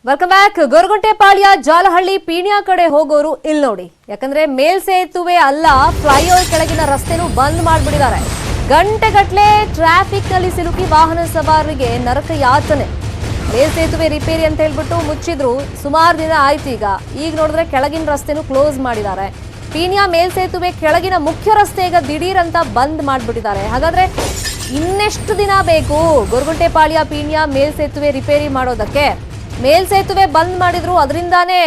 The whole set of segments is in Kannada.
Welcome back. ಗೊರಗುಂಟೆಪಾಳ್ಯ ಜಾಲಹಳ್ಳಿ ಪೀಣ್ಯ ಕಡೆ ಹೋಗೋರು ಇಲ್ಲಿ ನೋಡಿ, ಯಾಕಂದ್ರೆ ಮೇಲ್ಸೇತುವೆ ಅಲ್ಲ ಫ್ಲೈಓವರ್ ಕೆಳಗಿನ ರಸ್ತೆನೂ ಬಂದ್ ಮಾಡ್ಬಿಟ್ಟಿದ್ದಾರೆ. ಗಂಟೆಗಟ್ಟಲೆ ಟ್ರಾಫಿಕ್ ನಲ್ಲಿ ಸಿಲುಕಿ ವಾಹನ ಸವಾರರಿಗೆ ನರಕ ಯಾತನೆ. ಮೇಲ್ಸೇತುವೆ ರಿಪೇರಿ ಅಂತ ಹೇಳ್ಬಿಟ್ಟು ಮುಚ್ಚಿದ್ರು, ಸುಮಾರು ದಿನ ಆಯ್ತು. ಈಗ ನೋಡಿದ್ರೆ ಕೆಳಗಿನ ರಸ್ತೆನೂ ಕ್ಲೋಸ್ ಮಾಡಿದ್ದಾರೆ. ಪೀಣ್ಯ ಮೇಲ್ಸೇತುವೆ ಕೆಳಗಿನ ಮುಖ್ಯ ರಸ್ತೆ ಈಗ ದಿಢೀರ್ ಅಂತ ಬಂದ್ ಮಾಡ್ಬಿಟ್ಟಿದ್ದಾರೆ. ಹಾಗಾದ್ರೆ ಇನ್ನೆಷ್ಟು ದಿನ ಬೇಕು ಗೊರಗುಂಟೆಪಾಳ್ಯ ಪೀಣ್ಯ ಮೇಲ್ಸೇತುವೆ ರಿಪೇರಿ ಮಾಡೋದಕ್ಕೆ? ಮೇಲ್ಸೇತುವೆ ಬಂದ್ ಮಾಡಿದ್ರು, ಅದರಿಂದಾನೇ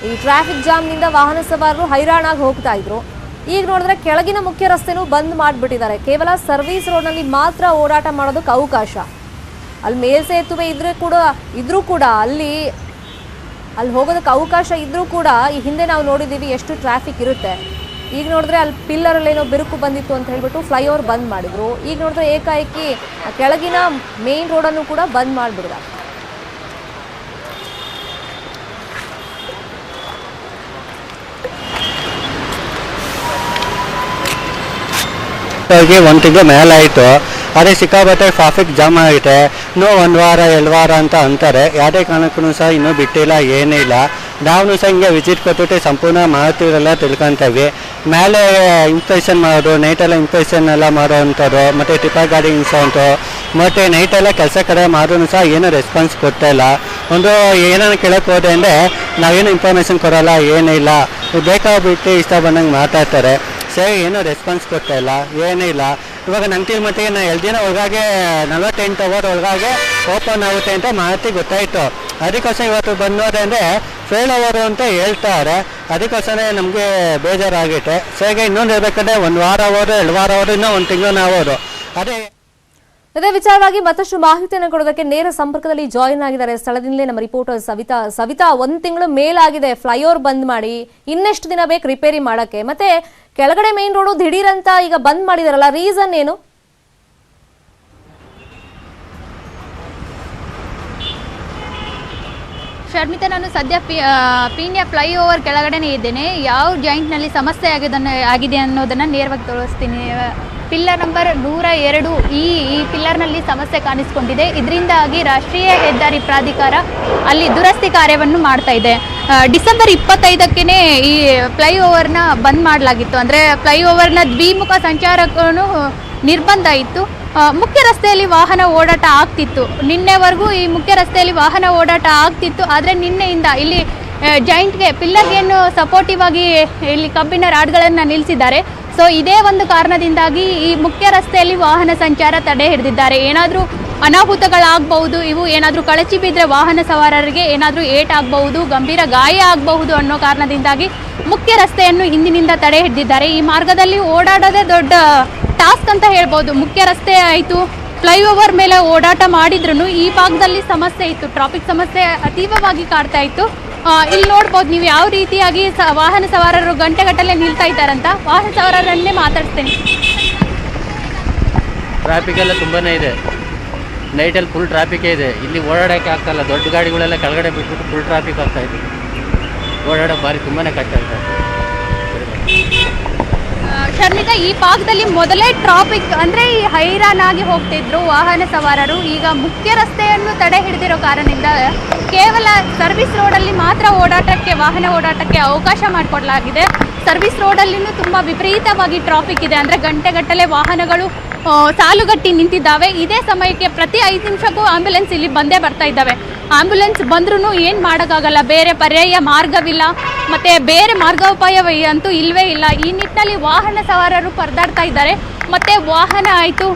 ಈ ಟ್ರಾಫಿಕ್ ಜಾಮ್ ನಿಂದ ವಾಹನ ಸವಾರರು ಹೈರಾಣಾಗಿ ಹೋಗ್ತಾ ಇದ್ರು. ಈಗ ನೋಡಿದ್ರೆ ಕೆಳಗಿನ ಮುಖ್ಯ ರಸ್ತೆನೂ ಬಂದ್ ಮಾಡ್ಬಿಟ್ಟಿದ್ದಾರೆ. ಕೇವಲ ಸರ್ವಿಸ್ ರೋಡ್ ನಲ್ಲಿ ಮಾತ್ರ ಓಡಾಟ ಮಾಡೋದಕ್ಕೆ ಅವಕಾಶ. ಅಲ್ಲಿ ಮೇಲ್ಸೇತುವೆ ಇದ್ರೂ ಕೂಡ ಅಲ್ಲಿ ಹೋಗೋದಕ್ಕೆ ಅವಕಾಶ ಇದ್ರೂ ಕೂಡ ಈ ಹಿಂದೆ ನಾವು ನೋಡಿದ್ದೀವಿ ಎಷ್ಟು ಟ್ರಾಫಿಕ್ ಇರುತ್ತೆ. ಈಗ ನೋಡಿದ್ರೆ ಅಲ್ಲಿ ಪಿಲ್ಲರಲ್ಲಿ ಏನೋ ಬಿರುಕು ಬಂದಿತ್ತು ಅಂತ ಹೇಳ್ಬಿಟ್ಟು ಫ್ಲೈಓವರ್ ಬಂದ್ ಮಾಡಿದ್ರು. ಈಗ ನೋಡಿದ್ರೆ ಏಕಾಏಕಿ ಕೆಳಗಿನ ಮೇನ್ ರೋಡನ್ನು ಕೂಡ ಬಂದ್ ಮಾಡಿಬಿಡಿದ್ದಾರೆ. ಒಂದು ತಿಂಗಳು ಮೇಲೆ ಆಯಿತು, ಅದೇ ಸಿಕ್ಕಾಬಟ್ಟೆ ಟ್ರಾಫಿಕ್ ಜಾಮ್ ಆಗಿದೆ. ಇನ್ನೂ 1 ವಾರ 2 ವಾರ ಅಂತ ಅಂತಾರೆ. ಯಾವುದೇ ಕಾರಣಕ್ಕೂ ಸಹ ಇನ್ನೂ ಬಿಟ್ಟಿಲ್ಲ, ಏನಿಲ್ಲ. ನಾವು ಸಹ ಹಿಂಗೆ ವಿಸಿಟ್ ಕೊಟ್ಬಿಟ್ಟು ಸಂಪೂರ್ಣ ಮಾಹಿತಿಗಳೆಲ್ಲ ತಿಳ್ಕೊತೀವಿ. ಮೇಲೆ ಇನ್ಸ್ಪೆಕ್ಷನ್ ಮಾಡೋದು, ನೈಟೆಲ್ಲ ಇನ್ಸ್ಪೆಕ್ಷನ್ ಎಲ್ಲ ಮಾಡೋವಂಥದ್ದು, ಮತ್ತು ಟಿಪ್ಪರ್ ಗಾಡಿ ಇನ್ಸೋಂತು, ಮತ್ತು ನೈಟೆಲ್ಲ ಕೆಲಸ ಕಡೆ ಮಾಡೋನು ಸಹ ಏನೂ ರೆಸ್ಪಾನ್ಸ್ ಕೊಡ್ತಾಯಿಲ್ಲ. ಒಂದು ಏನಾರು ಕೇಳಕ್ಕೆ ಹೋದೆ ಅಂದರೆ ನಾವೇನು ಇನ್ಫಾರ್ಮೇಷನ್ ಕೊಡೋಲ್ಲ, ಏನಿಲ್ಲ, ಬೇಕಾಗ್ಬಿಟ್ಟು ಇಷ್ಟ ಬಂದಂಗೆ ಮಾತಾಡ್ತಾರೆ. ಸರಿ, ಏನೂ ರೆಸ್ಪಾನ್ಸ್ ಕೊಡ್ತಾ ಇಲ್ಲ, ಏನೇ ಇಲ್ಲ. ಇವಾಗ ನಂಗೆ ಮಟ್ಟಿಗೆ ನಾನು 2 ದಿನ ಒಳಗಾಗಿ 48 ಅವರ್ ಒಳಗಾಗಿ ಓಪನ್ ಆಗುತ್ತೆ ಅಂತ ಮಾಹಿತಿ ಗೊತ್ತಾಯಿತು. ಅದಕ್ಕೋಸ್ಕರ ಇವತ್ತು ಬಂದೋದೆ ಅಂದರೆ ಫೇಲ್ ಅವರು ಅಂತ ಹೇಳ್ತಾರೆ. ಅದಕ್ಕೋಸ್ಕರ ನಮಗೆ ಬೇಜಾರಾಗೈತೆ. ಸರಿಗೆ ಇನ್ನೊಂದು ಹೇಳ್ಬೇಕಂದ್ರೆ 1 ವಾರ ಅವರು 2 ವಾರ ಅವರು ಇನ್ನೂ 1 ತಿಂಗಳು ನಾವು ಅವರು ಇದೇ ವಿಚಾರವಾಗಿ ಮತ್ತಷ್ಟು ಮಾಹಿತಿಯನ್ನು ಕೊಡೋದಕ್ಕೆ ನೇರ ಸಂಪರ್ಕದಲ್ಲಿ ಜಾಯಿನ್ ಆಗಿದ್ದಾರೆ ಸ್ಥಳದಿಂದಲೇ ನಮ್ಮ ರಿಪೋರ್ಟರ್ ಸವಿತಾ. 1 ತಿಂಗಳು ಮೇಲಾಗಿದೆ ಫ್ಲೈಓವರ್ ಬಂದ್ ಮಾಡಿ, ಇನ್ನೆಷ್ಟು ದಿನ ಬೇಕು ರಿಪೇರಿ ಮಾಡಕ್ಕೆ? ಮತ್ತೆ ಕೆಳಗಡೆ ಮೇನ್ ರೋಡು ದಿಢೀರ್ ಅಂತ ಈಗ ಬಂದ್ ಮಾಡಿದಾರಲ್ಲ, ರೀಸನ್ ಏನು? ಶರ್ಮಿತಾ, ನಾನು ಸದ್ಯ ಪೀಣ್ಯ ಫ್ಲೈಓವರ್ ಕೆಳಗಡೆನೇ ಇದ್ದೇನೆ. ಯಾವ ಜಾಯಿಂಟ್ನಲ್ಲಿ ಸಮಸ್ಯೆ ಆಗಿದೆ ಅನ್ನೋದನ್ನು ನೇರವಾಗಿ ತೋರಿಸ್ತೀನಿ. ಪಿಲ್ಲರ್ ನಂಬರ್ 102 ಈ ಪಿಲ್ಲರ್ನಲ್ಲಿ ಸಮಸ್ಯೆ ಕಾಣಿಸ್ಕೊಂಡಿದೆ. ಇದರಿಂದಾಗಿ ರಾಷ್ಟ್ರೀಯ ಹೆದ್ದಾರಿ ಪ್ರಾಧಿಕಾರ ಅಲ್ಲಿ ದುರಸ್ತಿ ಕಾರ್ಯವನ್ನು ಮಾಡ್ತಾ ಇದೆ. ಡಿಸೆಂಬರ್ 25ಕ್ಕೆ ಈ ಫ್ಲೈಓವರ್ನ ಬಂದ್ ಮಾಡಲಾಗಿತ್ತು. ಅಂದರೆ ಫ್ಲೈಓವರ್ನ ದ್ವಿಮುಖ ಸಂಚಾರಕ್ಕೂ ನಿರ್ಬಂಧ ಇತ್ತು. ಮುಖ್ಯ ರಸ್ತೆಯಲ್ಲಿ ವಾಹನ ಓಡಾಟ ಆಗ್ತಿತ್ತು. ನಿನ್ನೆವರೆಗೂ ಈ ಮುಖ್ಯ ರಸ್ತೆಯಲ್ಲಿ ವಾಹನ ಓಡಾಟ ಆಗ್ತಿತ್ತು. ಆದರೆ ನಿನ್ನೆಯಿಂದ ಇಲ್ಲಿ ಜಾಯಿಂಟ್ಗೆ ಪಿಲ್ಲರ್ಗೇನು ಸಪೋರ್ಟಿವ್ ಆಗಿ ಇಲ್ಲಿ ಕಬ್ಬಿಣ ರಾಡ್ಗಳನ್ನು ನಿಲ್ಲಿಸಿದ್ದಾರೆ. ಸೊ ಇದೇ ಒಂದು ಕಾರಣದಿಂದಾಗಿ ಈ ಮುಖ್ಯ ರಸ್ತೆಯಲ್ಲಿ ವಾಹನ ಸಂಚಾರ ತಡೆ ಹಿಡಿದಿದ್ದಾರೆ. ಏನಾದರೂ ಅನಾಹುತಗಳಾಗಬಹುದು, ಇವು ಏನಾದರೂ ಕಳಚಿ ಬಿದ್ದರೆ ವಾಹನ ಸವಾರರಿಗೆ ಏನಾದರೂ ಏಟಾಗಬಹುದು, ಗಂಭೀರ ಗಾಯ ಆಗಬಹುದು ಅನ್ನೋ ಕಾರಣದಿಂದಾಗಿ ಮುಖ್ಯ ರಸ್ತೆಯನ್ನು ಇಂದಿನಿಂದ ತಡೆ ಹಿಡಿದಿದ್ದಾರೆ. ಈ ಮಾರ್ಗದಲ್ಲಿ ಓಡಾಡೋದೇ ದೊಡ್ಡ ಟಾಸ್ಕ್ ಅಂತ ಹೇಳ್ಬೋದು. ಮುಖ್ಯ ರಸ್ತೆ ಆಯಿತು, ಫ್ಲೈಓವರ್ ಮೇಲೆ ಓಡಾಟ ಮಾಡಿದ್ರು ಈ ಭಾಗದಲ್ಲಿ ಸಮಸ್ಯೆ ಇತ್ತು, ಟ್ರಾಫಿಕ್ ಸಮಸ್ಯೆ ಅತೀವವಾಗಿ ಕಾಡ್ತಾ ಇತ್ತು. ಇಲ್ಲಿ ನೋಡ್ಬೋದು ನೀವು ಯಾವ ರೀತಿಯಾಗಿ ವಾಹನ ಸವಾರರು ಗಂಟೆಗಟ್ಟಲೆ ನಿಲ್ತಾ ಇದ್ದಾರಂತ. ವಾಹನ ಸವಾರರನ್ನೇ ಮಾತಾಡ್ತೇನೆ. ಟ್ರಾಫಿಕ್ ಎಲ್ಲ ತುಂಬಾ ಇದೆ. ನೈಟಲ್ಲಿ ಫುಲ್ ಟ್ರಾಫಿಕೇ ಇದೆ. ಇಲ್ಲಿ ಓಡಾಡೋಕ್ಕೆ ಆಗ್ತಾಯಿಲ್ಲ. ದೊಡ್ಡ ಗಾಡಿಗಳೆಲ್ಲ ಕೆಳಗಡೆ ಬಿಟ್ಬಿಟ್ಟು ಫುಲ್ ಟ್ರಾಫಿಕ್ ಆಗ್ತಾಯಿದೆ. ಓಡಾಡೋಕ್ಕೆ ಭಾರಿ ತುಂಬಾ ಕಷ್ಟ ಆಗ್ತಾ ಇದೆ. ಶರ್ಮಿತಾ, ಈ ಭಾಗದಲ್ಲಿ ಮೊದಲೇ ಟ್ರಾಫಿಕ್ ಅಂದರೆ ಹೈರಾಣಾಗಿ ಹೋಗ್ತಿದ್ರು ವಾಹನ ಸವಾರರು. ಈಗ ಮುಖ್ಯ ರಸ್ತೆಯನ್ನು ತಡೆ ಹಿಡಿದಿರೋ ಕಾರಣದಿಂದ ಕೇವಲ ಸರ್ವಿಸ್ ರೋಡಲ್ಲಿ ಮಾತ್ರ ವಾಹನ ಓಡಾಟಕ್ಕೆ ಅವಕಾಶ ಮಾಡಿಕೊಡಲಾಗಿದೆ. ಸರ್ವಿಸ್ ರೋಡಲ್ಲಿನೂ ತುಂಬ ವಿಪರೀತವಾಗಿ ಟ್ರಾಫಿಕ್ ಇದೆ. ಅಂದರೆ ಗಂಟೆಗಟ್ಟಲೆ ವಾಹನಗಳು ಸಾಲುಗಟ್ಟಿ ನಿಂತಿದ್ದಾವೆ. ಇದೇ ಸಮಯಕ್ಕೆ ಪ್ರತಿ 5 ನಿಮಿಷಕ್ಕೂ ಆಂಬ್ಯುಲೆನ್ಸ್ ಇಲ್ಲಿ ಬಂದೇ ಬರ್ತಾ ಇದ್ದಾವೆ. ಆಂಬ್ಯುಲೆನ್ಸ್ ಬಂದ್ರೂ ಏನು ಮಾಡೋಕ್ಕಾಗಲ್ಲ, ಬೇರೆ ಪರ್ಯಾಯ ಮಾರ್ಗವಿಲ್ಲ, ಮತ್ತು ಬೇರೆ ಮಾರ್ಗೋಪಾಯ ಅಂತೂ ಇಲ್ಲವೇ ಇಲ್ಲ. ಈ ನಿಟ್ಟಿನಲ್ಲಿ ವಾಹನ ಸವಾರರು ಪರದಾಡ್ತಾ ಇದ್ದಾರೆ. ಮತ್ತು ವಾಹನ ಆಯಿತು,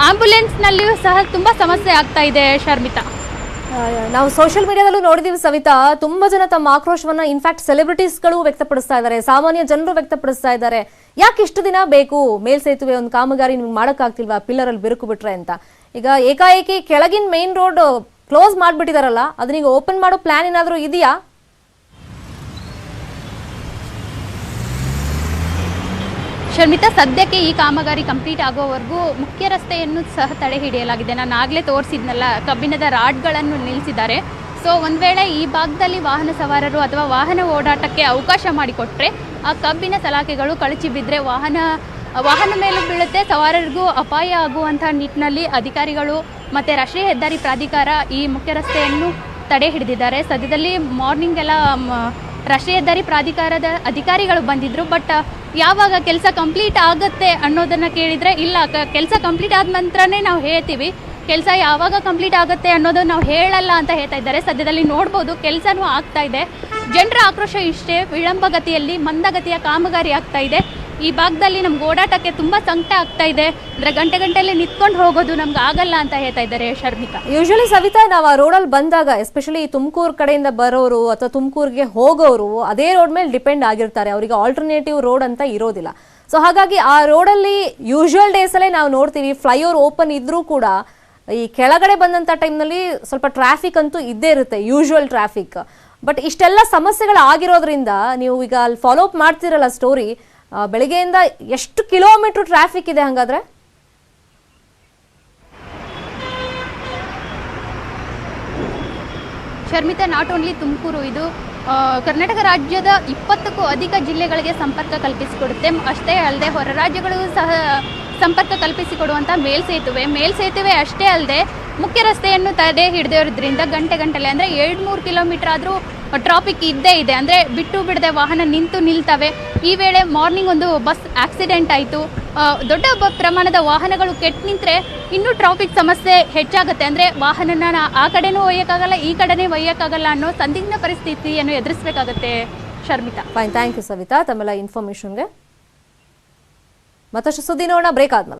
ಆಂಬ್ಯುಲೆನ್ಸ್ನಲ್ಲಿಯೂ ಸಹ ತುಂಬ ಸಮಸ್ಯೆ ಆಗ್ತಾ ಇದೆ. ಶರ್ಮಿತಾ, ನಾವು ಸೋಷಿಯಲ್ ಮೀಡಿಯಾದಲ್ಲೂ ನೋಡಿದೀವಿ ಸವಿತಾ, ತುಂಬಾ ಜನ ತಮ್ಮ ಆಕ್ರೋಶವನ್ನ ಇನ್ಫ್ಯಾಕ್ಟ್ ಸೆಲೆಬ್ರಿಟೀಸ್ಗಳು ವ್ಯಕ್ತಪಡಿಸ್ತಾ ಇದ್ದಾರೆ, ಸಾಮಾನ್ಯ ಜನರು ವ್ಯಕ್ತಪಡಿಸ್ತಾ ಇದ್ದಾರೆ. ಯಾಕೆ ಇಷ್ಟು ದಿನ ಬೇಕು ಮೇಲ್ಸೇತುವೆ ಒಂದು ಕಾಮಗಾರಿ ನಿಮ್ಗೆ ಮಾಡೋಕ್ಕಾಗ್ತಿಲ್ವಾ ಪಿಲ್ಲರ್ ಅಲ್ಲಿ ಬಿರುಕು ಬಿಟ್ರೆ ಅಂತ? ಈಗ ಏಕಾಏಕಿ ಕೆಳಗಿನ ಮೇನ್ ರೋಡ್ ಕ್ಲೋಸ್ ಮಾಡ್ಬಿಟ್ಟಿದಾರಲ್ಲ, ಅದನ್ನೀಗ ಓಪನ್ ಮಾಡೋ ಪ್ಲಾನ್ ಏನಾದರೂ ಇದೆಯಾ? ಶರ್ಮಿತಾ, ಸದ್ಯಕ್ಕೆ ಈ ಕಾಮಗಾರಿ ಕಂಪ್ಲೀಟ್ ಆಗೋವರೆಗೂ ಮುಖ್ಯ ರಸ್ತೆಯನ್ನು ಸಹ ತಡೆ ಹಿಡಿಯಲಾಗಿದೆ. ನಾನು ಆಗಲೇ ತೋರಿಸಿದ್ನಲ್ಲ, ಕಬ್ಬಿಣದ ರಾಡ್ಗಳನ್ನು ನಿಲ್ಲಿಸಿದ್ದಾರೆ. ಸೊ ಒಂದು ವೇಳೆ ಈ ಭಾಗದಲ್ಲಿ ವಾಹನ ಸವಾರರು ಅಥವಾ ವಾಹನ ಓಡಾಟಕ್ಕೆ ಅವಕಾಶ ಮಾಡಿಕೊಟ್ರೆ ಆ ಕಬ್ಬಿನ ಸಲಾಕೆಗಳು ಕಳಚಿ ಬಿದ್ದರೆ ವಾಹನ ಮೇಲೂ ಬೀಳುತ್ತೆ, ಸವಾರರಿಗೂ ಅಪಾಯ ಆಗುವಂಥ ನಿಟ್ಟಿನಲ್ಲಿ ಅಧಿಕಾರಿಗಳು ಮತ್ತು ರಾಷ್ಟ್ರೀಯ ಹೆದ್ದಾರಿ ಪ್ರಾಧಿಕಾರ ಈ ಮುಖ್ಯ ರಸ್ತೆಯನ್ನು ತಡೆ ಹಿಡಿದಿದ್ದಾರೆ. ಸದ್ಯದಲ್ಲಿ ಮಾರ್ನಿಂಗ್ ಎಲ್ಲ ರಾಷ್ಟ್ರೀಯ ಹೆದ್ದಾರಿ ಪ್ರಾಧಿಕಾರದ ಅಧಿಕಾರಿಗಳು ಬಂದಿದ್ರು. ಬಟ್ ಯಾವಾಗ ಕೆಲಸ ಕಂಪ್ಲೀಟ್ ಆಗುತ್ತೆ ಅನ್ನೋದನ್ನು ಕೇಳಿದರೆ ಇಲ್ಲ, ಕೆಲಸ ಕಂಪ್ಲೀಟ್ ಆದ ನಂತರನೇ ನಾವು ಹೇಳ್ತೀವಿ, ಕೆಲಸ ಯಾವಾಗ ಕಂಪ್ಲೀಟ್ ಆಗುತ್ತೆ ಅನ್ನೋದು ನಾವು ಹೇಳಲ್ಲ ಅಂತ ಹೇಳ್ತಾ ಇದ್ದಾರೆ. ಸದ್ಯದಲ್ಲಿ ನೋಡ್ಬೋದು ಕೆಲಸನೂ ಆಗ್ತಾ ಇದೆ. ಜನರ ಆಕ್ರೋಶ ಇಷ್ಟೇ, ವಿಳಂಬಗತಿಯಲ್ಲಿ ಮಂದಗತಿಯ ಕಾಮಗಾರಿ ಆಗ್ತಾ ಇದೆ. ಈ ಭಾಗದಲ್ಲಿ ನಮ್ಗೆ ಓಡಾಟಕ್ಕೆ ತುಂಬ ಸಂಕಟ ಆಗ್ತಾ ಇದೆ. ಅಂದರೆ ಗಂಟೆಯಲ್ಲಿ ನಿಂತ್ಕೊಂಡು ಹೋಗೋದು ನಮ್ಗೆ ಆಗಲ್ಲ ಅಂತ ಹೇಳ್ತಾ ಇದ್ದಾರೆ ಶರ್ಮಿತಾ. ಯೂಶಲಿ ಸವಿತಾ, ನಾವು ಆ ರೋಡಲ್ಲಿ ಬಂದಾಗ ಎಸ್ಪೆಷಲಿ ತುಮಕೂರು ಕಡೆಯಿಂದ ಬರೋರು ಅಥವಾ ತುಮಕೂರಿಗೆ ಹೋಗೋರು ಅದೇ ರೋಡ್ ಮೇಲೆ ಡಿಪೆಂಡ್ ಆಗಿರ್ತಾರೆ. ಅವರಿಗೆ ಆಲ್ಟರ್ನೇಟಿವ್ ರೋಡ್ ಅಂತ ಇರೋದಿಲ್ಲ. ಸೊ ಹಾಗಾಗಿ ಆ ರೋಡಲ್ಲಿ ಯೂಶುವಲ್ ಡೇಸಲ್ಲೇ ನಾವು ನೋಡ್ತೀವಿ ಫ್ಲೈಓವರ್ ಓಪನ್ ಇದ್ರೂ ಕೂಡ ಈ ಕೆಳಗಡೆ ಬಂದಂಥ ಟೈಮ್ನಲ್ಲಿ ಸ್ವಲ್ಪ ಟ್ರಾಫಿಕ್ ಅಂತೂ ಇದ್ದೇ ಇರುತ್ತೆ, ಯೂಶುವಲ್ ಟ್ರಾಫಿಕ್. ಬಟ್ ಇಷ್ಟೆಲ್ಲ ಸಮಸ್ಯೆಗಳಾಗಿರೋದ್ರಿಂದ ನೀವು ಈಗ ಅಲ್ಲಿ ಫಾಲೋ ಅಪ್ ಮಾಡ್ತಿರಲ್ಲ ಸ್ಟೋರಿ, ಬೆಳಿಗ್ಗೆಯಿಂದ ಎಷ್ಟು ಕಿಲೋಮೀಟರ್ ಟ್ರಾಫಿಕ್ ಇದೆ ಹಂಗಾದ್ರೆ? ಶರ್ಮಿತಾ, ನಾಟ್ ಓನ್ಲಿ ತುಮಕೂರು, ಇದು ಕರ್ನಾಟಕ ರಾಜ್ಯದ 20ಕ್ಕೂ ಅಧಿಕ ಜಿಲ್ಲೆಗಳಿಗೆ ಸಂಪರ್ಕ ಕಲ್ಪಿಸಿಕೊಡುತ್ತೆ. ಅಷ್ಟೇ ಅಲ್ಲದೆ ಹೊರ ರಾಜ್ಯಗಳಿಗೂ ಸಹ ಸಂಪರ್ಕ ಕಲ್ಪಿಸಿಕೊಡುವಂಥ ಮೇಲ್ಸೇತುವೆ ಅಷ್ಟೇ ಅಲ್ಲದೆ ಮುಖ್ಯ ರಸ್ತೆಯನ್ನು ತಡೆ ಹಿಡಿದಿರೋದ್ರಿಂದ ಗಂಟೆಲೆ ಅಂದರೆ 2-3 ಕಿಲೋಮೀಟರ್ ಆದರೂ ಟ್ರಾಫಿಕ್ ಇದ್ದೇ ಇದೆ. ಅಂದರೆ ಬಿಟ್ಟು ಬಿಡದೆ ವಾಹನ ನಿಲ್ತವೆ. ಈ ವೇಳೆ ಮಾರ್ನಿಂಗ್ ಒಂದು ಬಸ್ ಆಕ್ಸಿಡೆಂಟ್ ಆಯಿತು. ದೊಡ್ಡ ಪ್ರಮಾಣದ ವಾಹನಗಳು ಕೆಟ್ಟು ನಿಂತರೆ ಇನ್ನೂ ಟ್ರಾಫಿಕ್ ಸಮಸ್ಯೆ ಹೆಚ್ಚಾಗುತ್ತೆ. ಅಂದರೆ ವಾಹನನ ಆ ಕಡೆನೂ ಒಯ್ಯೋಕ್ಕಾಗಲ್ಲ, ಈ ಕಡೆನೇ ಒಯ್ಯೋಕ್ಕಾಗಲ್ಲ ಅನ್ನೋ ಸಂದಿಗ್ಧ ಪರಿಸ್ಥಿತಿಯನ್ನು ಎದುರಿಸಬೇಕಾಗುತ್ತೆ Sharmitha. Fine, thank you Savitha ತಮ್ಮೆಲ್ಲ ಇನ್ಫಾರ್ಮೇಷನ್ಗೆ. ಮತ್ತಷ್ಟು ಸುದ್ದಿ ನೋಡೋಣ ಬ್ರೇಕ್ ಆದ್ಮೇಲೆ.